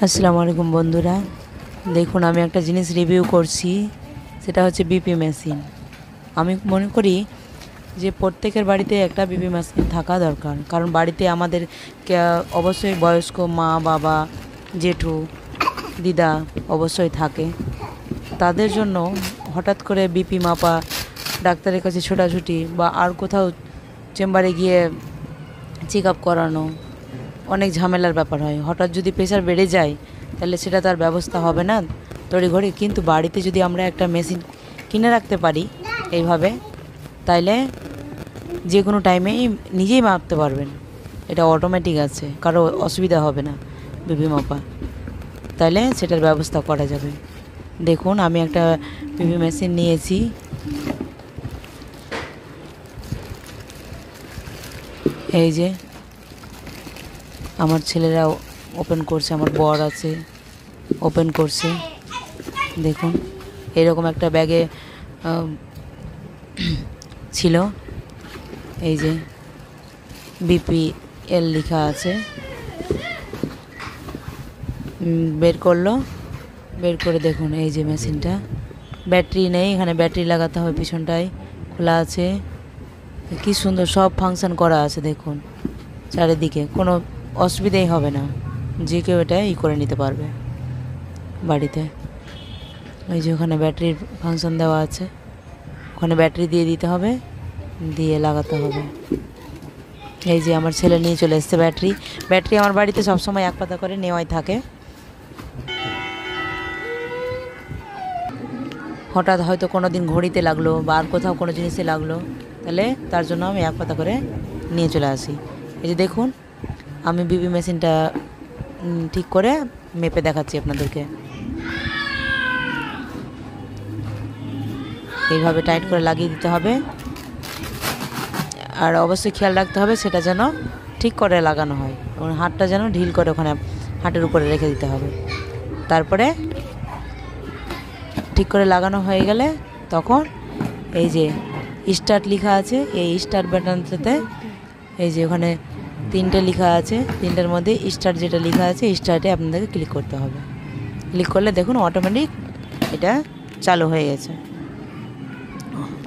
আসসালামু আলাইকুম বন্ধুরা, দেখুন আমি একটা জিনিস রিভিউ করছি, সেটা হচ্ছে বিপি মেশিন। আমি মনে করি যে প্রত্যেকের বাড়িতে একটা বিপি মেশিন থাকা দরকার, কারণ বাড়িতে আমাদের অবশ্যই বয়স্ক মা বাবা জেঠু দিদা অবশ্যই থাকে। তাদের জন্য হঠাৎ করে বিপি মাপা, ডাক্তারের কাছে ছোটাছুটি বা আর কোথাও চেম্বারে গিয়ে চেক আপ করানো অনেক ঝামেলার ব্যাপার হয়। হঠাৎ যদি প্রেশার বেড়ে যায় তাহলে সেটা তার ব্যবস্থা হবে না তড়িঘড়ি। কিন্তু বাড়িতে যদি আমরা একটা মেশিন কিনে রাখতে পারি এইভাবে, তাইলে যে কোনো টাইমেই নিজেই মাপতে পারবেন। এটা অটোমেটিক আছে, কারো অসুবিধা হবে না বিপি মাপা, তাইলে সেটার ব্যবস্থা করা যাবে। দেখুন আমি একটা বিপি মেশিন নিয়েছি, এই যে আমার ছেলেরা ওপেন করছে, আমার বর আছে ওপেন করছে। দেখুন এরকম একটা ব্যাগে ছিল, এই যে বিপিএল লেখা আছে। বের করলো, বের করে দেখুন এই যে মেশিনটা, ব্যাটারি নেই, এখানে ব্যাটারি লাগাতে হবে, পিছনটায় খোলা আছে, কি সুন্দর সব ফাংশন করা আছে। দেখুন চারিদিকে কোনো অসুবিধাই হবে না, যে কেউ এটা করে নিতে পারবে বাড়িতে। ওই যে ওখানে ব্যাটারির ফাংশন দেওয়া আছে, ওখানে ব্যাটারি দিয়ে দিতে হবে, দিয়ে লাগাতে হবে। এই যে আমার ছেলে নিয়ে চলে এসছে ব্যাটারি আমার বাড়িতে সবসময় এক পাতা করে নেওয়াই থাকে। হঠাৎ হয়তো কোনো দিন ঘড়িতে লাগলো বা আর কোথাও কোনো জিনিসে লাগলো, তাহলে তার জন্য আমি এক পাতা করে নিয়ে চলে আসি। এই যে দেখুন আমি বিপি মেশিনটা ঠিক করে মেপে দেখাচ্ছি আপনাদেরকে। এইভাবে টাইট করে লাগিয়ে দিতে হবে, আর অবশ্যই খেয়াল রাখতে হবে সেটা যেন ঠিক করে লাগানো হয়, এবং হাতটা যেন ঢিল করে ওখানে হাতের উপরে রেখে দিতে হবে। তারপরে ঠিক করে লাগানো হয়ে গেলে তখন এই যে স্টার্ট লেখা আছে, এই স্টার্ট বাটনটাতে এই যে ওখানে তিনটে লেখা আছে, তিনটার মধ্যে স্টার্ট যেটা লেখা আছে স্টার্টে আপনাদেরকে ক্লিক করতে হবে। ক্লিক করলে দেখুন অটোমেটিক এটা চালু হয়ে গেছে,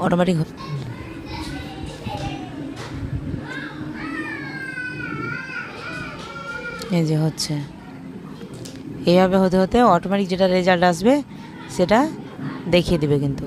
অটোমেটিক। এই যে হচ্ছে এইভাবে হতে হতে অটোমেটিক যেটা রেজাল্ট আসবে সেটা দেখিয়ে দেবে কিন্তু।